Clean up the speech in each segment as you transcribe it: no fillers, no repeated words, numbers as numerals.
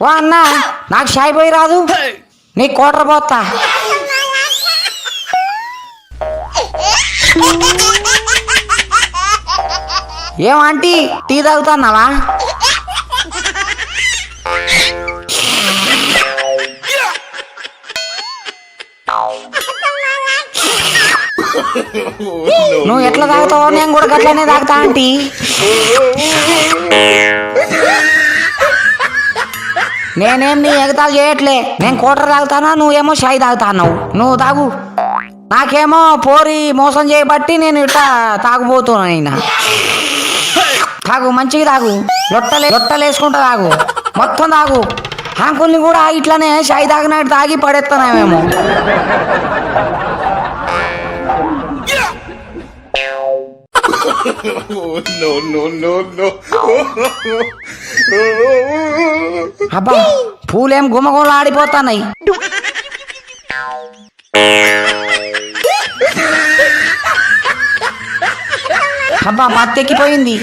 ఓ అన్న నాకు షాయి పోయి రాదు, నీ కోటర్ పోతా. ఏం ఆంటీ టీ తాగుతున్నావా? నువ్వు ఎట్లా తాగుతావో నేను కూడా గట్లనే తాగుతా ఆంటీ. నేనేం నీ ఎగతాలు చేయట్లే, నేను కోటర్ తాగుతానా, నువ్వేమో షాయి తాగుతాన్నావు. నువ్వు తాగు, నాకేమో పోరి మోసం చేయబట్టి నేను ఇట్లా తాగుపోతున్నా. తాగు, మంచిగా తాగు, లొట్టలేసుకుంటా తాగు, మొత్తం తాగు. అంకుల్ని కూడా ఇట్లానే షాయి తాగినట్టు తాగి పడేస్తున్నామేమో. అబ్బా పూలేం గుమ్మగుమ్మలు ఆడిపోతున్నాయి. అబ్బా మత్తెక్కిపోయింది.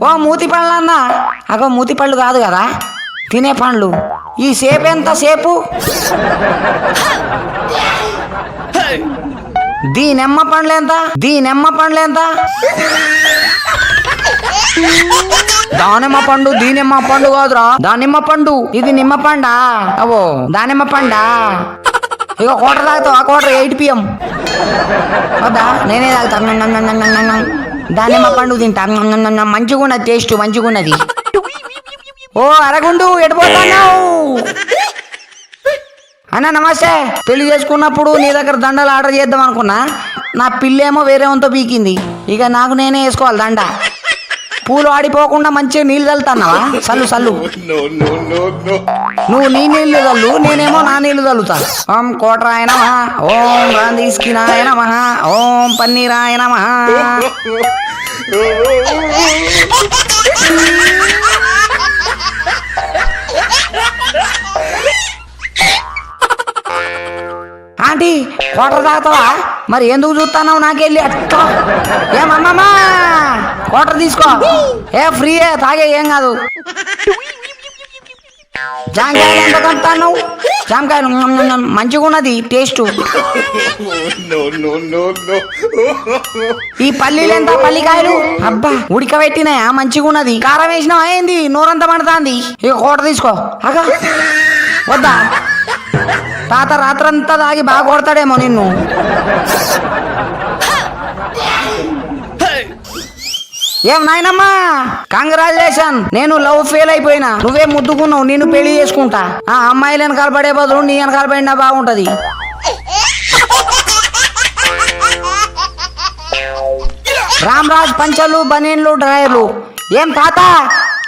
ఓ మూతి పండ్లు అన్న, అగో మూతి పళ్ళు కాదు కదా, తినే పండ్లు. ఈ సేపు ఎంత సేపు? దీనెమ్మ పండ్లు ఎంత? దానిమ్మ పండు, దీనిమ్మ పండు కాదురా, దానిమ్మ పండు. ఇది నిమ్మ పండా? అవో దానిమ్మ పండా. ఇక కోటర్ తాగుతావా? కోటర్ 8 PM వద్దా? నేనే తాగుతా. దానిమ్మ పండు తింటా, మంచిగా ఉన్నది, టేస్ట్ మంచిగా ఉన్నది. ఓ అరగుండు ఎడిపోతావు అన్న, నమస్తే. పెళ్లి చేసుకున్నప్పుడు నీ దగ్గర దండలు ఆర్డర్ చేద్దాం అనుకున్నా, నా పిల్లేమో వేరే వంతో పీకింది. ఇక నాకు నేనే వేసుకోవాలి దండ. పూలు ఆడిపోకుండా మంచిగా నీళ్ళు చల్లుతున్నావా? సల్లు నువ్వు నీ నీళ్లు చల్లు, నేనేమో నా నీళ్లు చల్లుతా. ఓం కోటరాయ నమః, ఓం రాందీస్కినాయ నమః, ఓం పన్నీరాయ నమః. ఆంటీ కోటర్ తాగుతావా? మరి ఎందుకు చూస్తున్నావు నాకెళ్ళి అట్లా? ఏమమ్మమ్మా కోటర్ తీసుకో, ఏ ఫ్రీయే, తాగే, ఏం కాదు. జామకాయలు ఎంత కొంటాను? జామకాయలు మంచిగా ఉన్నది టేస్ట్. ఈ పల్లీలు ఎంత? పల్లికాయలు అబ్బా ఉడకబెట్టినాయా? మంచిగా ఉన్నది. కారం వేసినావా ఏంది? నోరంతా పడుతుంది. ఇక కోటర్ తీసుకో. అగా వద్దా? తాత రాత్రంతా తాగి బాగా కొడతాడేమో నిన్ను. ఏం నాయనమ్మా, కంగ్రాచులేషన్. నేను లవ్ ఫెయిల్ అయిపోయినా, నువ్వే ముద్దుకున్నావు, నిన్ను పెళ్లి చేసుకుంటా. ఆ అమ్మాయిలు వెనకాల పడే బదులు నీ వెనకాల పడినా బాగుంటది. రామ్రాజ్ పంచలు, బనీన్లు, డ్రాయర్లు. ఏం తాత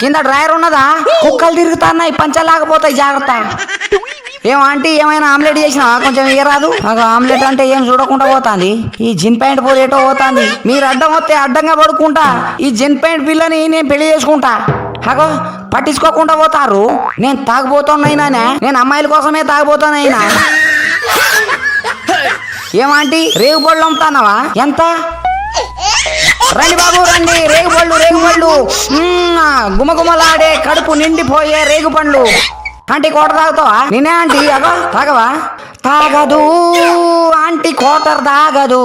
కింద డ్రాయర్ ఉన్నదా? కుక్కలు తిరుగుతున్నాయి, పంచలాకపోతాయి, జాగ్రత్త. ఏం ఆంటీ ఏమైనా ఆమ్లెట్ చేసినావా? కొంచెం ఇయ్యరాదు. ఆమ్లెట్ అంటే ఏం చూడకుండా పోతాంది. ఈ జిన్ ప్యాంట్ పోలేటో పోతాంది. మీరు అడ్డం వస్తే అడ్డంగా పడుకుంటా. ఈ జిన్ ప్యాంట్ పిల్లని నేను పెళ్లి చేసుకుంటా. అగో పట్టించుకోకుండా పోతారు. నేను తాగిపోతున్నాయినా, నేను అమ్మాయిల కోసమే తాగిపోతానైనా. ఏమాంటీ రేగు పళ్ళు అమ్ముతానవా? ఎంత? రండి బాబు రండి, రేగుపళ్ళు గుమగుమలాడే కడుపు నిండిపోయే రేగు పండ్లు. ఆంటీ కోటర్ తాగుతావా? నేనే ఆంటీ. అగో తాగవా? తాగదు ఆంటీ కోటర్ తాగదు,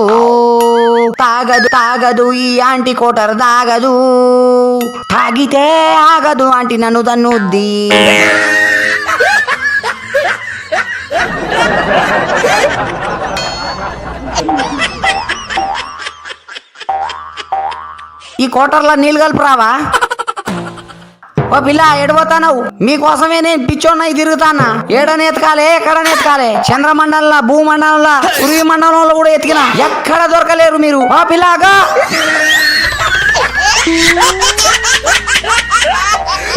తాగదు ఈ ఆంటీ కోటర్ తాగదు. తాగితే ఆగదు ఆంటీ నన్ను తన్నుద్ది. ఈ కోటర్లో నీళ్ళు కలుపురావా? ఓ పిల్ల ఎడిపోతావు? మీకోసమే నేను పిచ్చోన్నై తిరుగుతానా. ఏడనెతకాలే, ఎక్కడనెతకాలే, చంద్రమండలంలో, భూమండలంలో, సూర్య మండలంలో కూడా ఎతికినా, ఎక్కడ దొరకలేరు మీరు. ఓ పిల్లగా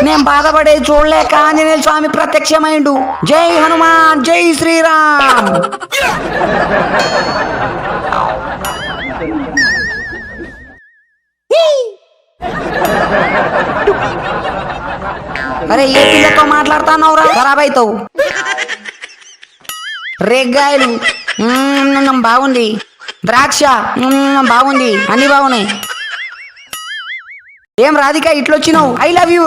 నేను బాధపడేది చూడలేక ఆంజనేయ స్వామి ప్రత్యక్షమైండు. జై హనుమాన్, జై శ్రీరామ్. అరే ఏ పిల్లతో మాట్లాడుతున్నావురా? ఖరాబ్ అవుతావు. రేగ్గాయలు బాగుంది, ద్రాక్ష బాగుంది, అన్ని బాగున్నాయి. ఏం రాధిక ఇట్లొచ్చినావు? I love you.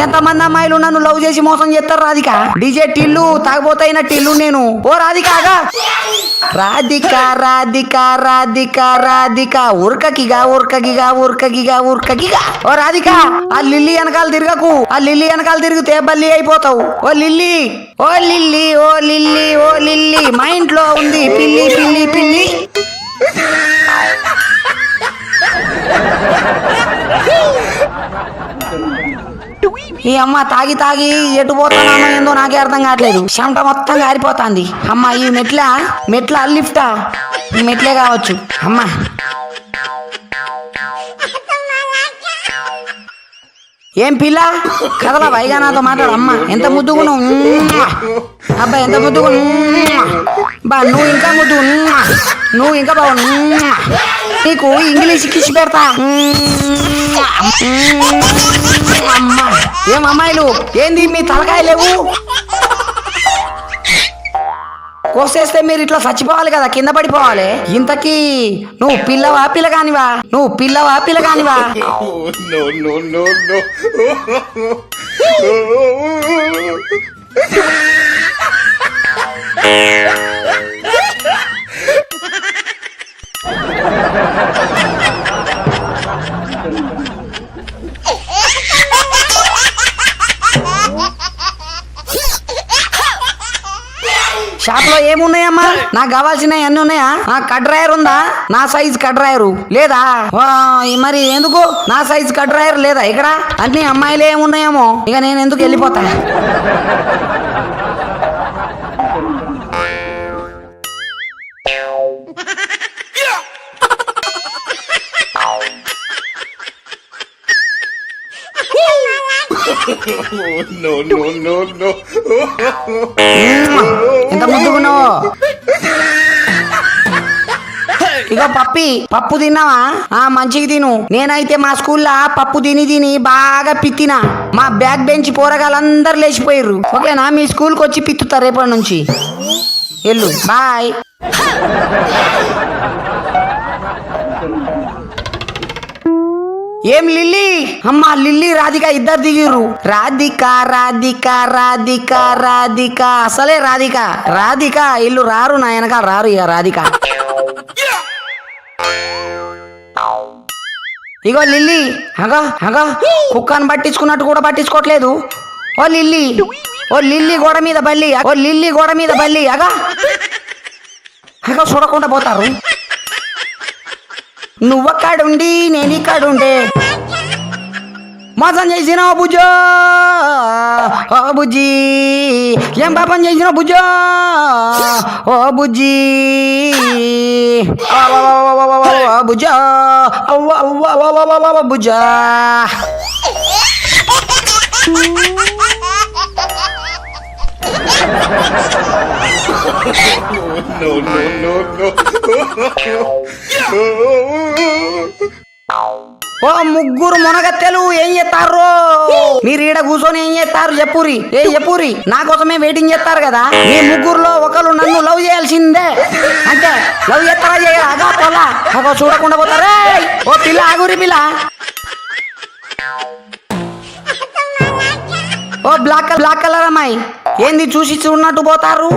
ఎంతమంది అమ్మాయిలు నన్ను లవ్ చేసి మోసం చేస్తారు రాధిక. డీజే టిల్లు తాగబోతైన టిల్లు నేను. ఓ రాధిక ఆగా. రాధిక రాధిక రాధిక రాధిక ఉరకకిగా ఉరకకిగా ఉరకకిగా ఉరకకిగా. ఓ రాధిక ఆ లిల్లీ వెనకాల తిరగకు. ఆ లిల్లీ వెనకాల తిరిగితే బల్లి అయిపోతావు. ఓ లిల్లీ ఓ లిల్లీ ఓ లిల్లీ ఓ లిల్లీ మా ఇంట్లో ఉంది పిల్లి పిల్లి పిల్లి. ఈ అమ్మ తాగి తాగి ఎటు పోతానో ఏందో నాకే అర్థం కావట్లేదు. చెమట మొత్తం గారిపోతాంది. అమ్మ ఈ మెట్ల లిఫ్టా? ఈ మెట్లే కావచ్చు. అమ్మా ఏం పిల్ల కదలా వైగా నాతో మాట్లాడు. అమ్మ ఎంత ముద్దుగును. అబ్బా ఎంత ముద్దుగు. బా నువ్వు ఇంకా ముద్దు. నువ్వు ఇంకా బాగు. నీకు ఇంగ్లీష్ కిసి పెడతా. అమ్మా ఏం అమ్మాయిలు ఏంది మీ తలకాయ లేవు? కోసేస్తే మీరు ఇట్లా చచ్చిపోవాలి కదా, కింద పడిపోవాలి. ఇంతకీ నువ్వు పిల్లవా పిల్లగానివా? నువ్వు పిల్లవా పిల్లగానివా? షాప్ లో ఏమున్నాయమ్మా? నాకు కావాల్సినవి అన్ని ఉన్నాయా? కట్ డ్రైయర్ ఉందా? నా సైజ్ కట్ డ్రైయర్ లేదా? మరి ఎందుకు నా సైజ్ కట్ డ్రైయర్ లేదా ఇక్కడ? అన్ని అమ్మాయిలు ఏమున్నాయేమో. ఇక నేను ఎందుకు వెళ్ళిపోతా. ఎంత ముద్దుకున్నావు. ఇక పప్పు తిన్నావా? మంచిగా తిను. నేనైతే మా స్కూల్లో పప్పు తిని బాగా పిత్తినా. మా బ్యాక్ బెంచ్ పోరగాళ్ళందరూ లేచిపోయారు. ఓకేనా? మీ స్కూల్కి వచ్చి పిత్తుతారు రేపటి నుంచి. వెళ్ళు బాయ్. ఏం లిల్లీ? అమ్మా లిల్లీ రాధిక ఇద్దరు దిగిర్రు. రాధిక రాధిక రాధిక రాధిక అసలే రాధిక ఇల్లు రారు నా వెనకాల రారు. ఇక రాధిక ఇగో లిల్లీ హగా కుక్కను పట్టించుకున్నట్టు కూడా పట్టించుకోవట్లేదు. ఓ లిల్లీ గోడ మీద బల్లి అగా చూడకుండా పోతారు. నువ్వక్కడుండి నేను ఇక్కడుండే మోసం చేసినావు బుజ్జో. ఓ బుజ్జి ఏం పాపం చేసినావు బుజ్జో. ఓ బుజ్జి బుజ్జో బుజ్జా. ఓ ముగ్గురు మునగత్తెలు ఏం చేస్తారు? మీరు ఈడ కూర్చొని ఏం చేస్తారు చెప్పురి. నా కోసమే వెయిటింగ్ చేస్తారు కదా. మీ ముగ్గురులో ఒకరు నన్ను లవ్ చేయాల్సిందే. అంటే లవ్ చేస్తారా చేయరా? అగా పోలా అగో చూడకుండా పోతారా? ఓ పిల్ల ఆగురి పిల్ల. ఓ బ్లాక్ కలర్ అమ్మాయి ఏంది చూసి చూడనట్టు పోతారు?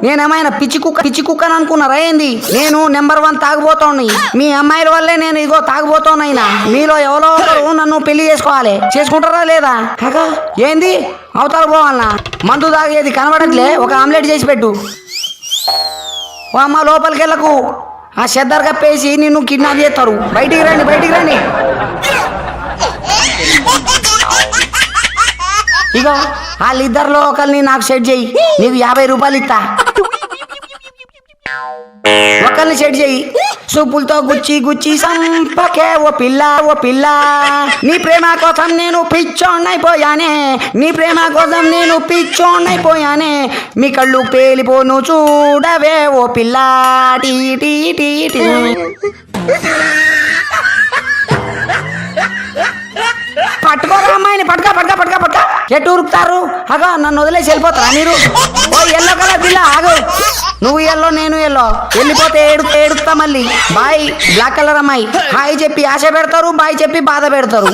నేనేమైనా పిచ్చి కుక్కని అనుకున్నారా ఏంది? నేను నెంబర్ 1 తాగుబోతోని. మీ అమ్మాయిల వల్లే నేను ఇగో తాగుబోతోనైనా. మీలో ఎవరో ఒకరు నన్ను పెళ్లి చేసుకోవాలి. చేసుకుంటారా లేదా? కాకా ఏంది అవతల పోవాలనా? మందు తాగేది కనబడట్లే. ఒక ఆమ్లెట్ చేసి పెట్టు. ఓ అమ్మ లోపలికి వెళ్ళకు. ఆ చెద్దరు కప్పేసి నిన్ను కిడ్నాప్ చేస్తారు. బయటికి రండి. ఇగో వాళ్ళిద్దరిలో ఒకరిని నాకు సెట్ చేయి. నీకు 50 రూపాయలు ఇస్తా. ఒకరిని సెట్ చేయి. సూపులతో గుచ్చి సంపకే ఓ పిల్ల. నీ ప్రేమ కోసం నేను పిచ్చోన్నైపోయానే. మీ కళ్ళు పేలిపోను చూడవే ఓ పిల్ల. టీ పట్టుకోరా అమ్మాయిని. పట్టుక ఎటు ఉరుకుతారు? అగో నన్ను వదిలేసి వెళ్ళిపోతారా మీరు? ఓ ఎల్లో కలర్ పిల్ల ఆగు. నువ్వు ఎల్లో నేను ఎల్లో, వెళ్ళిపోతే ఏడుస్తా మళ్ళీ. బాయ్ బ్లాక్ కలర్ అమ్మాయి. హాయ్ చెప్పి ఆశ పెడతారు, బాయ్ చెప్పి బాధ పెడతారు.